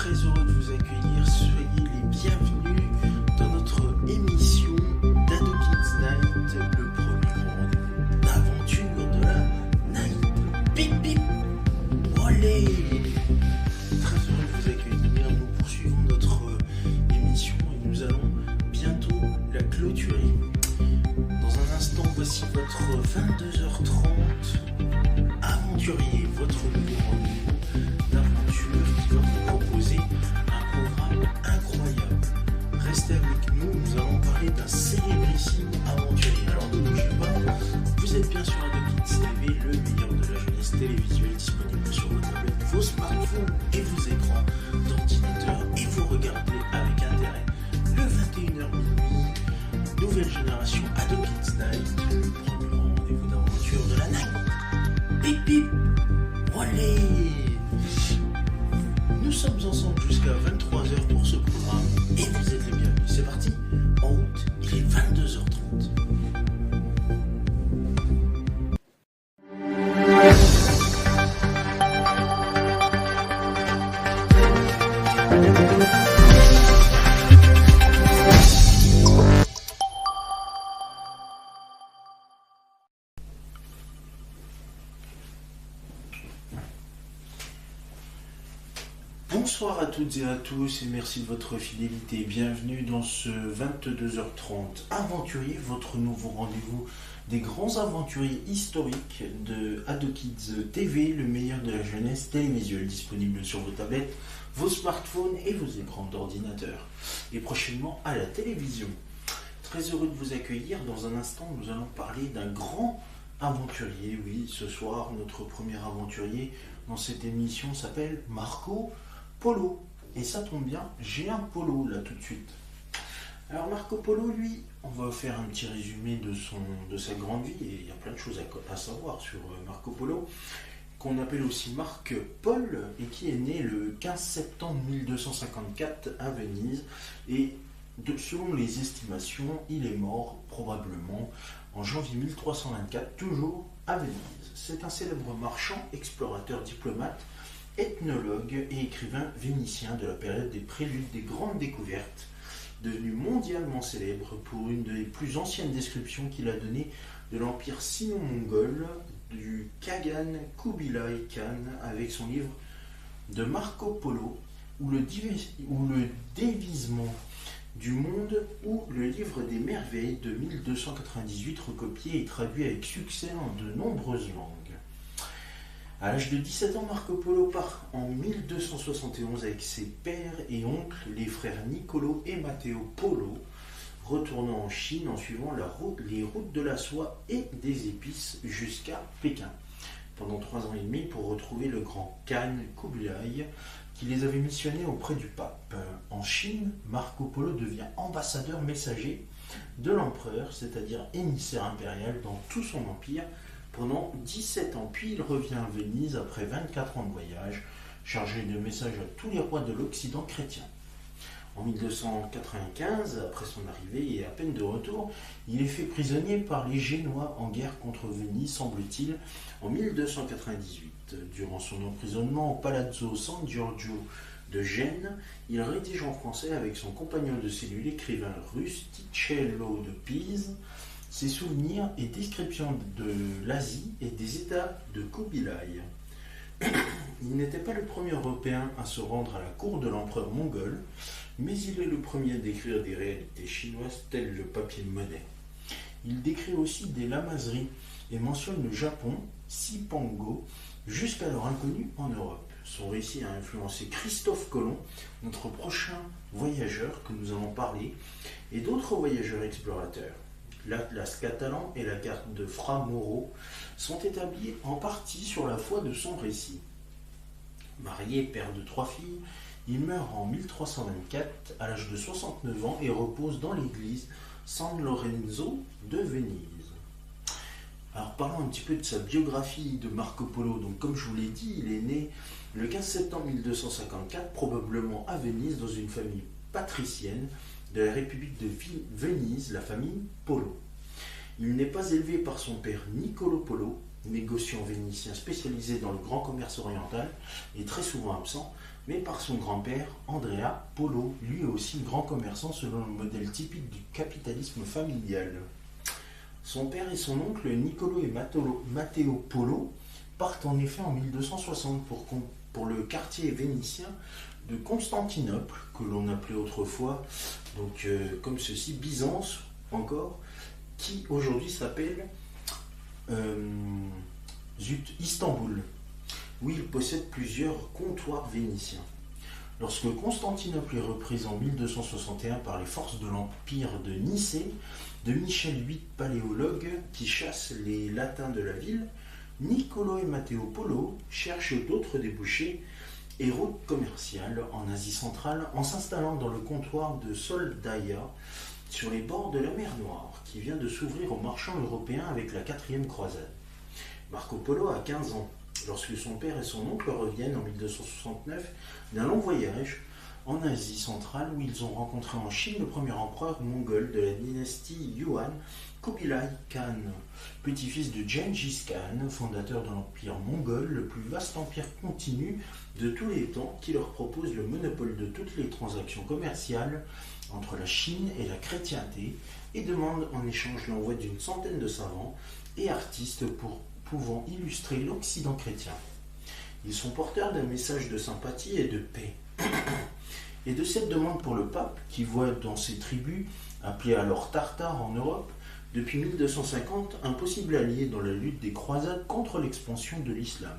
très heureux de vous accueillir. Soyez les bienvenus dans notre émission d'Ado Kids Night, le premier rendez-vous d'aventure de la night. Bip bip, olé. Très heureux de vous accueillir. Nous poursuivons notre émission et nous allons bientôt la clôturer. Dans un instant, voici votre 22h30 aventurier, votre nouveau rendez-vous d'aventure qui va vous proposer un programme incroyable. Restez avec nous, nous allons parler d'un célébrissime aventurier. Alors ne bougez pas, vous êtes bien sur Ado Kids TV, le meilleur de la jeunesse télévisuelle, disponible sur vos tablettes, vos smartphones et vos écrans d'ordinateur, et vous regardez avec intérêt le 21h minuit, nouvelle génération Ado Kids Night, le premier rendez-vous d'aventure de la night. Bip bip, olé. Nous sommes ensemble jusqu'à 23h pour ce programme et vous êtes les bienvenus. C'est parti, en route, il est 22h30. Bonsoir à toutes et à tous et merci de votre fidélité. Bienvenue dans ce 22h30 Aventurier, votre nouveau rendez-vous des grands aventuriers historiques de Ado Kids TV, le meilleur de la jeunesse télévisuelle, disponible sur vos tablettes, vos smartphones et vos écrans d'ordinateur. Et prochainement à la télévision. Très heureux de vous accueillir. Dans un instant, nous allons parler d'un grand aventurier. Oui, ce soir, notre premier aventurier dans cette émission s'appelle Marco Polo. Et ça tombe bien, j'ai un polo là tout de suite. Alors Marco Polo, lui, on va faire un petit résumé de sa grande vie, et il y a plein de choses à savoir sur Marco Polo, qu'on appelle aussi Marc Paul, et qui est né le 15 septembre 1254 à Venise, et selon les estimations, il est mort probablement en janvier 1324, toujours à Venise. C'est un célèbre marchand, explorateur, diplomate, ethnologue et écrivain vénitien de la période des préludes des grandes découvertes, devenu mondialement célèbre pour une des plus anciennes descriptions qu'il a données de l'empire sino-mongol du Khagan Kubilai Khan avec son livre de Marco Polo, ou le dévisement du monde, ou le livre des merveilles de 1298, recopié et traduit avec succès en de nombreuses langues. À l'âge de 17 ans, Marco Polo part en 1271 avec ses pères et oncles, les frères Niccolo et Matteo Polo, retournant en Chine en suivant les routes de la soie et des épices jusqu'à Pékin, pendant 3 ans et demi pour retrouver le grand Khan Kubilai qui les avait missionnés auprès du pape. En Chine, Marco Polo devient ambassadeur messager de l'empereur, c'est-à-dire émissaire impérial dans tout son empire, pendant 17 ans, puis il revient à Venise après 24 ans de voyage, chargé de messages à tous les rois de l'Occident chrétien. En 1295, après son arrivée et à peine de retour, il est fait prisonnier par les Génois en guerre contre Venise, semble-t-il, en 1298. Durant son emprisonnement au Palazzo San Giorgio de Gênes, il rédige en français avec son compagnon de cellule, l'écrivain russe Ticello de Pise, ses souvenirs et descriptions de l'Asie et des États de Kubilai. Il n'était pas le premier Européen à se rendre à la cour de l'empereur mongol, mais il est le premier à décrire des réalités chinoises telles le papier moderne. Il décrit aussi des lamaseries et mentionne le Japon, Cipango, jusqu'alors inconnu en Europe. Son récit a influencé Christophe Colomb, notre prochain voyageur que nous allons parler, et d'autres voyageurs explorateurs. L'Atlas catalan et la carte de Fra Mauro sont établis en partie sur la foi de son récit. Marié, père de 3 filles, il meurt en 1324 à l'âge de 69 ans et repose dans l'église San Lorenzo de Venise. Alors parlons un petit peu de sa biographie de Marco Polo. Donc comme je vous l'ai dit, il est né le 15 septembre 1254, probablement à Venise, dans une famille patricienne de la République de Venise, la famille Polo. Il n'est pas élevé par son père Niccolo Polo, négociant vénitien spécialisé dans le grand commerce oriental et très souvent absent, mais par son grand-père, Andrea Polo, lui aussi grand commerçant selon le modèle typique du capitalisme familial. Son père et son oncle Niccolo et Matteo Polo partent en effet en 1260 pour le quartier vénitien de Constantinople, que l'on appelait autrefois, donc comme ceci, Byzance encore, qui aujourd'hui s'appelle Istanbul, où il possède plusieurs comptoirs vénitiens. Lorsque Constantinople est reprise en 1261 par les forces de l'Empire de Nicée, de Michel VIII, paléologue, qui chasse les latins de la ville, Niccolo et Matteo Polo cherchent d'autres débouchés et routes commerciales en Asie centrale en s'installant dans le comptoir de Soldaia, sur les bords de la mer Noire, qui vient de s'ouvrir aux marchands européens avec la 4e croisade. Marco Polo a 15 ans, lorsque son père et son oncle reviennent en 1269 d'un long voyage en Asie centrale où ils ont rencontré en Chine le premier empereur mongol de la dynastie Yuan, Kubilai Khan, petit-fils de Gengis Khan, fondateur de l'empire mongol, le plus vaste empire continu de tous les temps, qui leur propose le monopole de toutes les transactions commerciales entre la Chine et la chrétienté et demande en échange l'envoi d'une centaine de savants et artistes pouvant illustrer l'Occident chrétien. Ils sont porteurs d'un message de sympathie et de paix. Et de cette demande pour le pape, qui voit dans ses tribus, appelées alors Tartares en Europe, depuis 1250, un possible allié dans la lutte des croisades contre l'expansion de l'islam.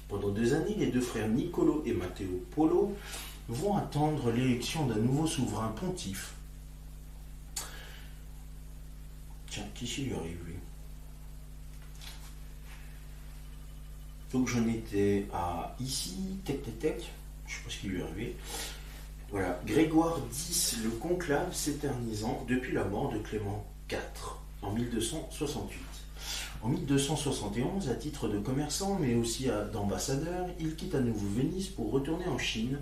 Pendant 2 années, les 2 frères Niccolo et Matteo Polo vont attendre l'élection d'un nouveau souverain pontife. Tiens, qui s'y lui arrive, lui? Donc j'en étais à ici, je ne sais pas ce qui lui est arrivé. Voilà, Grégoire X, le conclave s'éternisant depuis la mort de Clément IV en 1268. En 1271, à titre de commerçant, mais aussi d'ambassadeur, il quitte à nouveau Venise pour retourner en Chine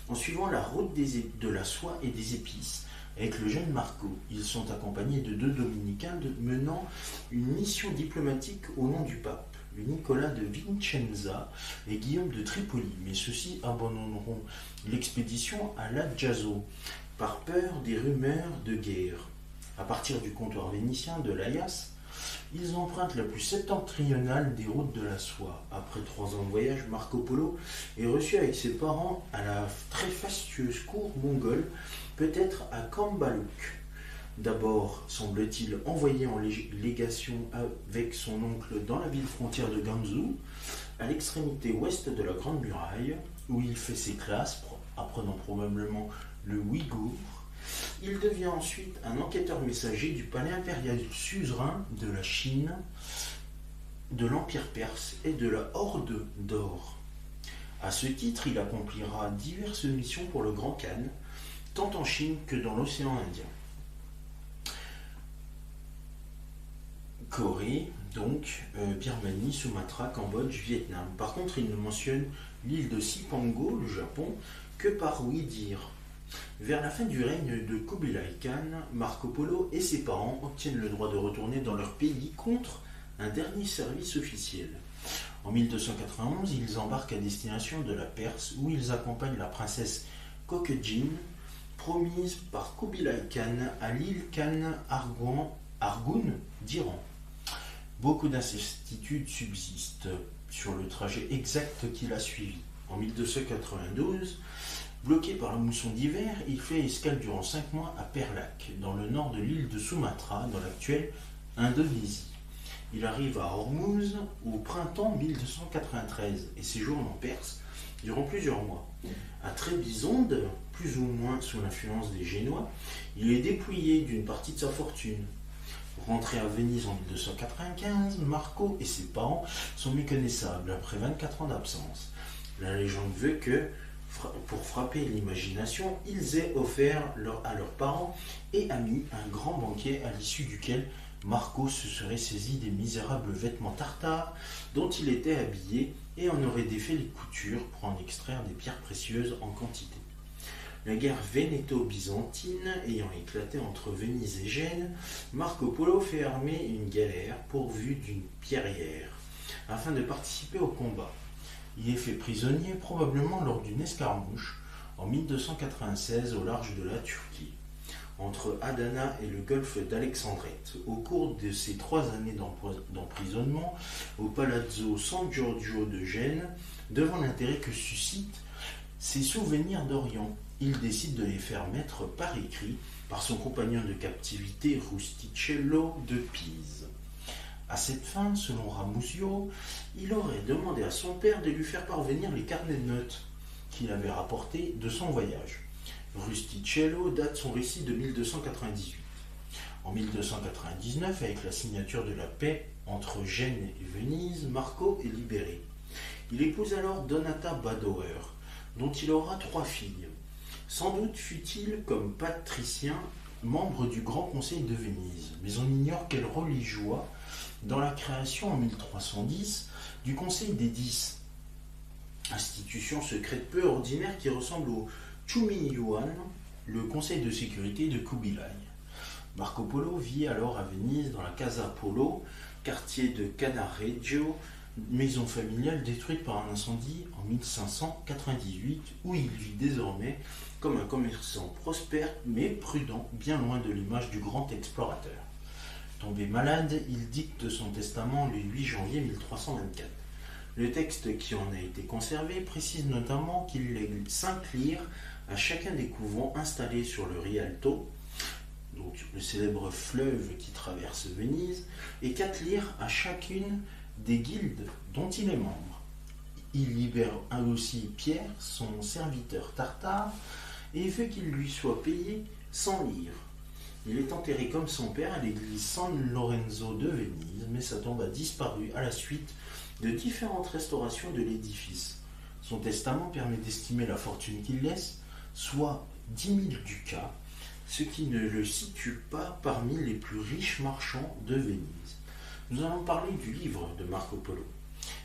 en suivant la route de la soie et des épices. Avec le jeune Marco, ils sont accompagnés de 2 dominicains menant une mission diplomatique au nom du pape, Nicolas de Vicenza et Guillaume de Tripoli, mais ceux-ci abandonneront l'expédition à Lajjazo par peur des rumeurs de guerre. À partir du comptoir vénitien de l'Ayas, ils empruntent la plus septentrionale des routes de la soie. Après 3 ans de voyage, Marco Polo est reçu avec ses parents à la très fastueuse cour mongole, peut-être à Kambaluk. D'abord, semble-t-il, envoyé en légation avec son oncle dans la ville frontière de Ganzhou, à l'extrémité ouest de la Grande Muraille, où il fait ses classes, apprenant probablement le ouïghour. Il devient ensuite un enquêteur messager du palais impérial suzerain de la Chine, de l'Empire perse et de la Horde d'Or. À ce titre, il accomplira diverses missions pour le Grand Khan, tant en Chine que dans l'océan Indien. Corée, donc, Birmanie, Sumatra, Cambodge, Vietnam. Par contre, il ne mentionne l'île de Cipango, le Japon, que par oui dire. Vers la fin du règne de Kubilai Khan, Marco Polo et ses parents obtiennent le droit de retourner dans leur pays contre un dernier service officiel. En 1291, ils embarquent à destination de la Perse où ils accompagnent la princesse Kokejin, promise par Kubilai Khan à l'île Khan Argun d'Iran. Beaucoup d'incertitudes subsistent sur le trajet exact qu'il a suivi. En 1292, bloqué par la mousson d'hiver, il fait escale durant 5 mois à Perlak, dans le nord de l'île de Sumatra, dans l'actuelle Indonésie. Il arrive à Hormuz au printemps 1293 et séjourne en Perse durant plusieurs mois. À Trébizonde, plus ou moins sous l'influence des Génois, il est dépouillé d'une partie de sa fortune. Rentré à Venise en 1295, Marco et ses parents sont méconnaissables après 24 ans d'absence. La légende veut que, pour frapper l'imagination, ils aient offert à leurs parents et amis un grand banquet à l'issue duquel Marco se serait saisi des misérables vêtements tartares dont il était habillé et en aurait défait les coutures pour en extraire des pierres précieuses en quantité. La guerre vénéto-byzantine ayant éclaté entre Venise et Gênes, Marco Polo fait armer une galère pourvue d'une pierrière afin de participer au combat. Il est fait prisonnier probablement lors d'une escarmouche en 1296 au large de la Turquie, entre Adana et le golfe d'Alexandrette. Au cours de ces 3 années d'emprisonnement au Palazzo San Giorgio de Gênes, devant l'intérêt que suscitent ses souvenirs d'Orient, il décide de les faire mettre par écrit par son compagnon de captivité Rusticello de Pise. À cette fin, selon Ramusio, il aurait demandé à son père de lui faire parvenir les carnets de notes qu'il avait rapportés de son voyage. Rusticello date son récit de 1298. En 1299, avec la signature de la paix entre Gênes et Venise, Marco est libéré. Il épouse alors Donata Badoer, dont il aura 3 filles. Sans doute fut-il, comme patricien, membre du Grand Conseil de Venise, mais on ignore quel rôle il joua dans la création en 1310 du Conseil des 10, institution secrète peu ordinaire qui ressemble au Chumiyuan, le Conseil de sécurité de Kubilai. Marco Polo vit alors à Venise dans la Casa Polo, quartier de Cannaregio, maison familiale détruite par un incendie en 1598, où il vit désormais comme un commerçant prospère mais prudent, bien loin de l'image du grand explorateur. Tombé malade, il dicte son testament le 8 janvier 1324. Le texte qui en a été conservé précise notamment qu'il lègue 5 lires à chacun des couvents installés sur le Rialto, donc le célèbre fleuve qui traverse Venise, et 4 lires à chacune des guildes dont il est membre. Il libère aussi Pierre, son serviteur tartare, et fait qu'il lui soit payé 100 lires. Il est enterré comme son père à l'église San Lorenzo de Venise, mais sa tombe a disparu à la suite de différentes restaurations de l'édifice. Son testament permet d'estimer la fortune qu'il laisse, soit 10 000 ducats, ce qui ne le situe pas parmi les plus riches marchands de Venise. Nous allons parler du livre de Marco Polo.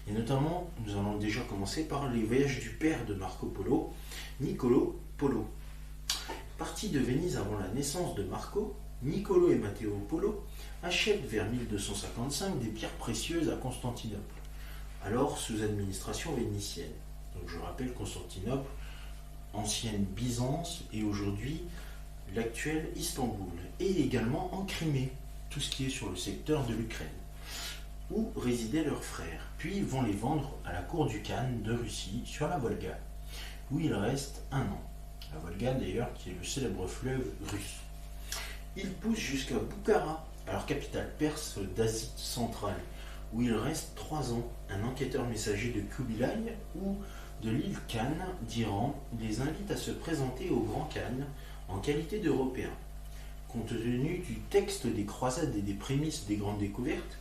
Et notamment, nous allons déjà commencer par les voyages du père de Marco Polo, Niccolo Polo. Partis de Venise avant la naissance de Marco, Niccolo et Matteo Polo achètent vers 1255 des pierres précieuses à Constantinople, alors sous administration vénitienne. Donc je rappelle Constantinople, ancienne Byzance et aujourd'hui l'actuel Istanbul, et également en Crimée, tout ce qui est sur le secteur de l'Ukraine, où résidaient leurs frères, puis vont les vendre à la cour du Khan de Russie sur la Volga, où ils restent 1 an. La Volga d'ailleurs qui est le célèbre fleuve russe. Ils poussent jusqu'à Boukhara, alors capitale perse d'Asie centrale, où ils restent 3 ans. Un enquêteur messager de Kubilai ou de l'île Khan d'Iran les invite à se présenter au Grand Khan en qualité d'Européens. Compte tenu du texte des croisades et des prémices des grandes découvertes,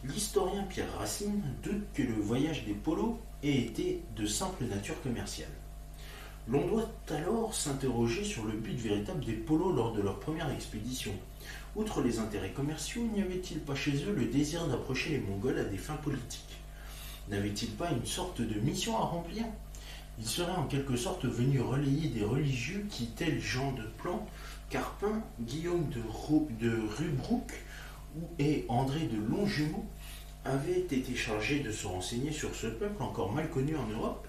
l'historien Pierre Racine doute que le voyage des Polos ait été de simple nature commerciale. L'on doit alors s'interroger sur le but véritable des Polos lors de leur première expédition. Outre les intérêts commerciaux, n'y avait-il pas chez eux le désir d'approcher les Mongols à des fins politiques? N'avaient-ils pas une sorte de mission à remplir? Ils seraient en quelque sorte venus relayer des religieux qui, tels Jean de Plan, Carpin, Guillaume de Rubruck et André de Longjumeau, avaient été chargés de se renseigner sur ce peuple encore mal connu en Europe?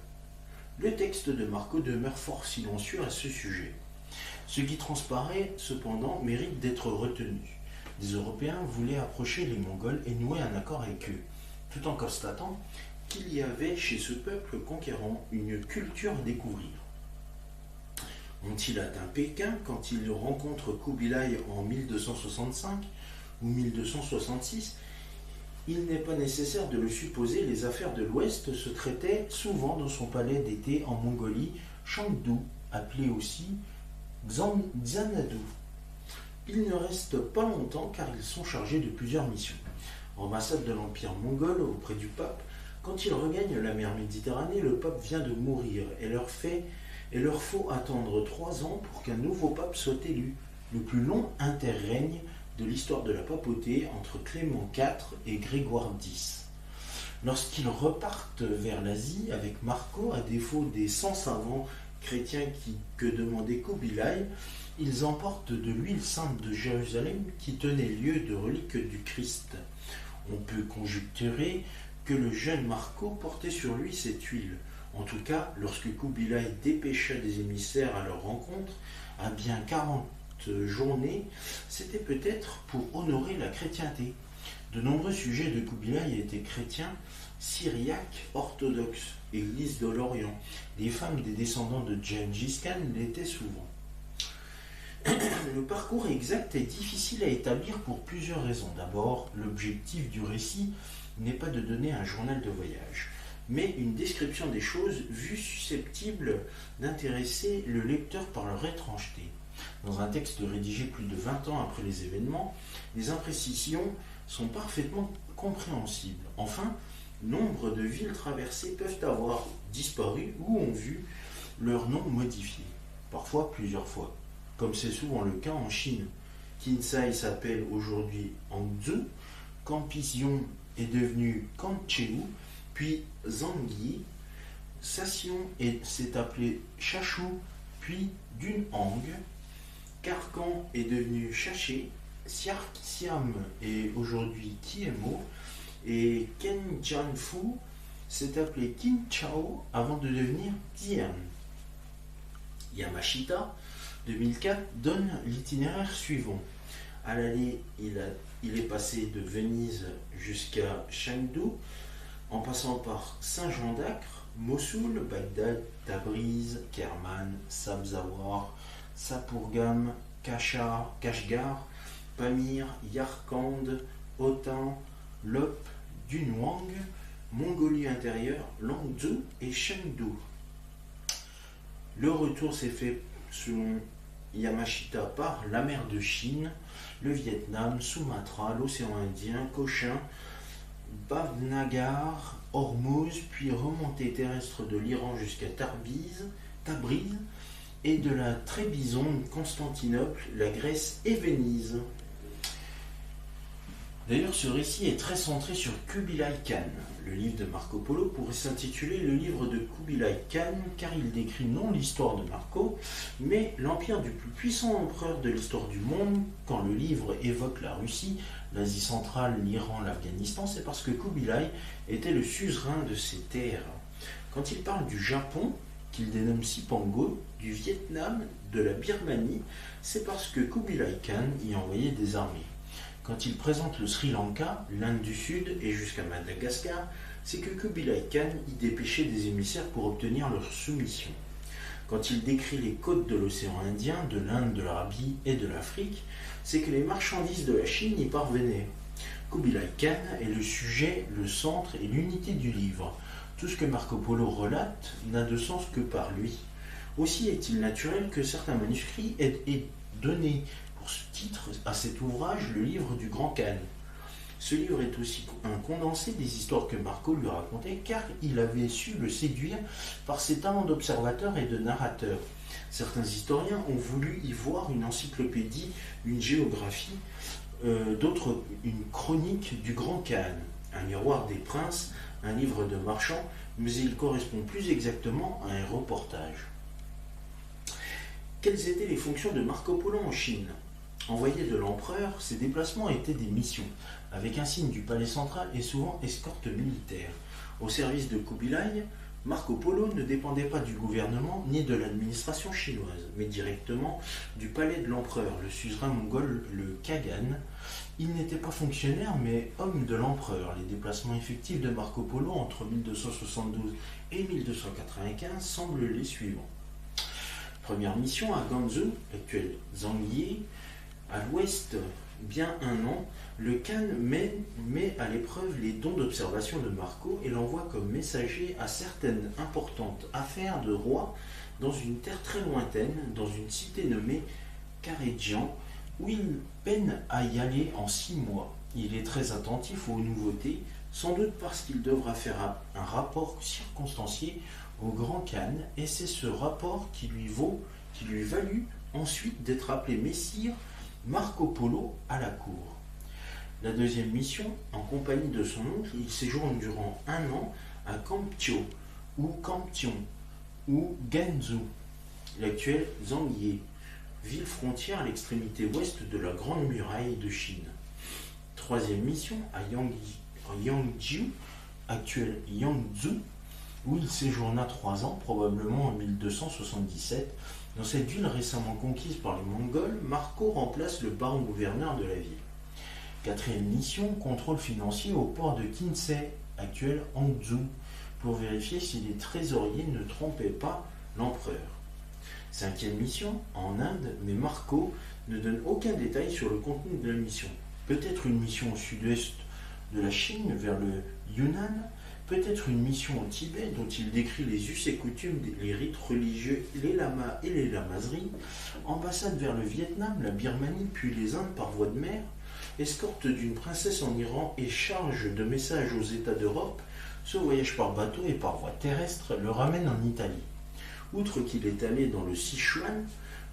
Le texte de Marco demeure fort silencieux à ce sujet. Ce qui transparaît, cependant, mérite d'être retenu. Des Européens voulaient approcher les Mongols et nouer un accord avec eux, tout en constatant qu'il y avait chez ce peuple conquérant une culture à découvrir. Ont-ils atteint Pékin quand ils rencontrent Kubilai en 1265 ou 1266 ? Il n'est pas nécessaire de le supposer, les affaires de l'Ouest se traitaient souvent dans son palais d'été en Mongolie, Chengdu, appelé aussi Xanadu. Ils ne restent pas longtemps car ils sont chargés de plusieurs missions. Ambassade de l'Empire mongol auprès du pape, quand ils regagnent la mer Méditerranée, le pape vient de mourir et leur faut attendre 3 ans pour qu'un nouveau pape soit élu, le plus long interrègne de l'histoire de la papauté entre Clément IV et Grégoire X. Lorsqu'ils repartent vers l'Asie avec Marco, à défaut des 100 savants chrétiens que demandait Kubilai, ils emportent de l'huile sainte de Jérusalem qui tenait lieu de relique du Christ. On peut conjecturer que le jeune Marco portait sur lui cette huile. En tout cas, lorsque Kubilai dépêcha des émissaires à leur rencontre, à bien 40 journées, c'était peut-être pour honorer la chrétienté. De nombreux sujets de Kubilai étaient chrétiens, syriaques, orthodoxes, Église de l'Orient. Les femmes des descendants de Gengis Khan l'étaient souvent. Le parcours exact est difficile à établir pour plusieurs raisons. D'abord, l'objectif du récit n'est pas de donner un journal de voyage, mais une description des choses vues susceptibles d'intéresser le lecteur par leur étrangeté. Dans un texte rédigé plus de 20 ans après les événements, les imprécisions sont parfaitement compréhensibles. Enfin, nombre de villes traversées peuvent avoir disparu ou ont vu leur nom modifié, parfois plusieurs fois, comme c'est souvent le cas en Chine. Kinsai s'appelle aujourd'hui Hangzhou, Campision est devenu Kangcheu, puis Zhangyi, Sassion s'est appelé Chashou, puis Dunhang, Karkan est devenu Chaché, Siam est aujourd'hui Kiemo, et Kenjianfu s'est appelé Qinchao avant de devenir Xi'an. Yamashita, 2004, donne l'itinéraire suivant. À l'aller, il est passé de Venise jusqu'à Chengdu, en passant par Saint-Jean d'Acre, Mossoul, Bagdad, Tabriz, Kerman, Sabzawar, Sapurgam, Kashgar, Pamir, Yarkand, Hotan, Lop, Dunhuang, Mongolie intérieure, Langzhou et Chengdu. Le retour s'est fait selon Yamashita par la mer de Chine, le Vietnam, Sumatra, l'océan Indien, Cochin, Bhavnagar, Hormuz, puis remontée terrestre de l'Iran jusqu'à Tabriz, et de la Trébizonde, Constantinople, la Grèce et Venise. D'ailleurs, ce récit est très centré sur Kubilai Khan. Le livre de Marco Polo pourrait s'intituler le livre de Kubilai Khan, car il décrit non l'histoire de Marco, mais l'empire du plus puissant empereur de l'histoire du monde. Quand le livre évoque la Russie, l'Asie centrale, l'Iran, l'Afghanistan, c'est parce que Kubilai était le suzerain de ces terres. Quand il parle du Japon, qu'il dénomme Cipango, du Vietnam, de la Birmanie, c'est parce que Kubilai Khan y envoyait des armées. Quand il présente le Sri Lanka, l'Inde du Sud et jusqu'à Madagascar, c'est que Kubilai Khan y dépêchait des émissaires pour obtenir leur soumission. Quand il décrit les côtes de l'océan Indien, de l'Inde, de l'Arabie et de l'Afrique, c'est que les marchandises de la Chine y parvenaient. Kubilai Khan est le sujet, le centre et l'unité du livre. Tout ce que Marco Polo relate n'a de sens que par lui. Aussi est-il naturel que certains manuscrits aient donné pour ce titre à cet ouvrage le livre du Grand Khan. Ce livre est aussi un condensé des histoires que Marco lui racontait, car il avait su le séduire par ses talents d'observateur et de narrateur. Certains historiens ont voulu y voir une encyclopédie, une géographie, d'autres une chronique du Grand Khan, un miroir des princes, un livre de marchand, mais il correspond plus exactement à un reportage. Quelles étaient les fonctions de Marco Polo en Chine ? Envoyé de l'empereur, ses déplacements étaient des missions, avec un signe du palais central et souvent escorte militaire. Au service de Kubilai, Marco Polo ne dépendait pas du gouvernement ni de l'administration chinoise, mais directement du palais de l'empereur, le suzerain mongol, le Khagan. Il n'était pas fonctionnaire, mais homme de l'empereur. Les déplacements effectifs de Marco Polo entre 1272 et 1295 semblent les suivants. Première mission à Ganzhou, actuel Zhangyi, à l'ouest, bien un an, le Khan met à l'épreuve les dons d'observation de Marco et l'envoie comme messager à certaines importantes affaires de roi dans une terre très lointaine, dans une cité nommée Karedjian, où il peine à y aller en 6 mois. Il est très attentif aux nouveautés, sans doute parce qu'il devra faire un rapport circonstancié au Grand Khan, et c'est ce rapport qui lui valut ensuite d'être appelé Messire Marco Polo à la cour. La deuxième mission, en compagnie de son oncle, il séjourne durant 1 an à Kamptio, ou Kamtion, ou Ganzhou, l'actuel Zhangye, ville frontière à l'extrémité ouest de la Grande Muraille de Chine. Troisième mission, à Yangzhou, actuel Yangzhou, où il séjourna 3 ans, probablement en 1277. Dans cette ville récemment conquise par les Mongols, Marco remplace le baron-gouverneur de la ville. 4e mission, contrôle financier au port de Kinsei, actuel Hangzhou, pour vérifier si les trésoriers ne trompaient pas l'empereur. 5e mission, en Inde, mais Marco ne donne aucun détail sur le contenu de la mission. Peut-être une mission au sud-est de la Chine, vers le Yunnan, peut-être une mission au Tibet dont il décrit les us et coutumes, les rites religieux, les lamas et les lamaseries, ambassade vers le Vietnam, la Birmanie, puis les Indes par voie de mer, escorte d'une princesse en Iran et charge de messages aux États d'Europe. Ce voyage par bateau et par voie terrestre le ramène en Italie. Outre qu'il est allé dans le Sichuan,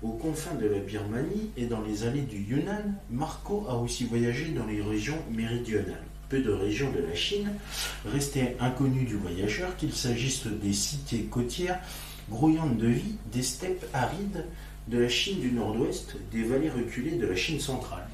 aux confins de la Birmanie et dans les allées du Yunnan, Marco a aussi voyagé dans les régions méridionales. Peu de régions de la Chine restaient inconnues du voyageur, qu'il s'agisse des cités côtières grouillantes de vie, des steppes arides de la Chine du nord-ouest, des vallées reculées de la Chine centrale.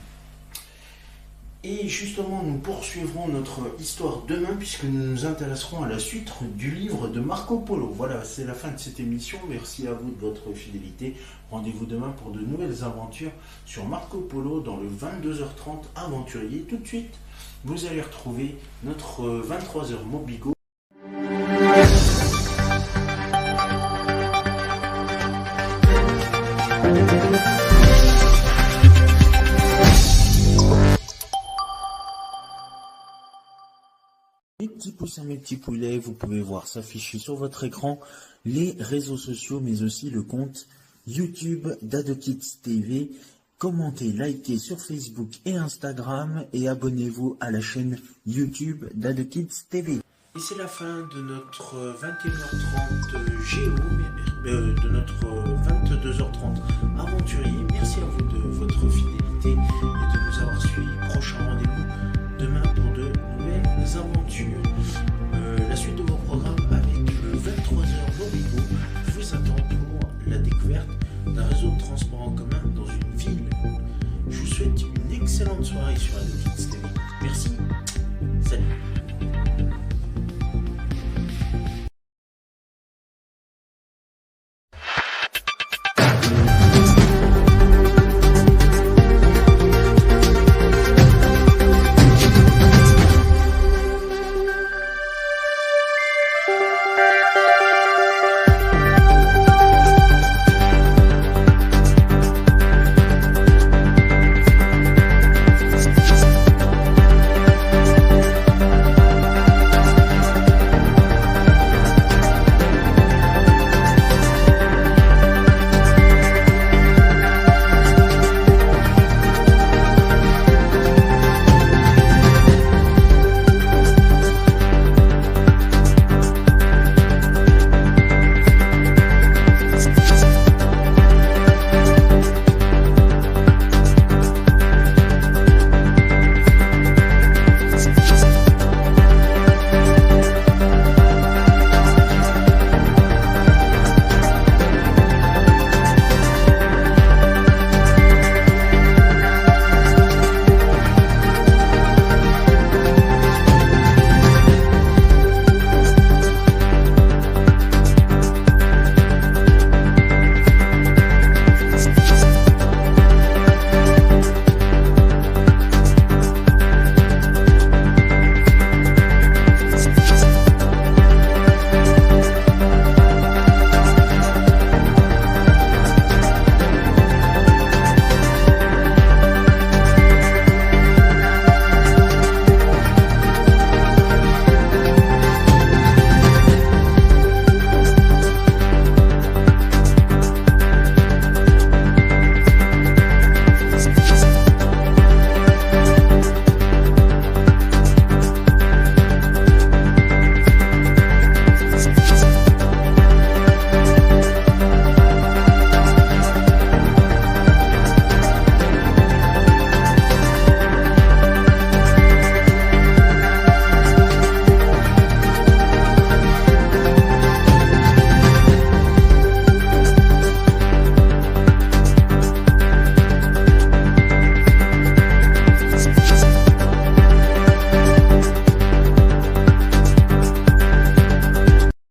Et justement, nous poursuivrons notre histoire demain puisque nous nous intéresserons à la suite du livre de Marco Polo. Voilà, c'est la fin de cette émission. Merci à vous de votre fidélité. Rendez-vous demain pour de nouvelles aventures sur Marco Polo dans le 22h30 Aventurier. Tout de suite, vous allez retrouver notre 23h Mobigo. Mes petits poussins, mes petits poulets, vous pouvez voir s'afficher sur votre écran les réseaux sociaux, mais aussi le compte YouTube d'AdoKids TV. Commentez, likez sur Facebook et Instagram et abonnez-vous à la chaîne YouTube d'AdoKids TV. Et c'est la fin de notre 21h30 Géo, de notre 22h30 Aventurier. Merci à vous de votre fidélité et de nous avoir suivis. Prochain rendez-vous demain pour de nouvelles aventures. La suite de vos programmes avec le 23h Mobigo vous attend pour la découverte d'un réseau de transport en commun dans une ville. Je vous souhaite une excellente soirée sur AdoKids TV. Merci.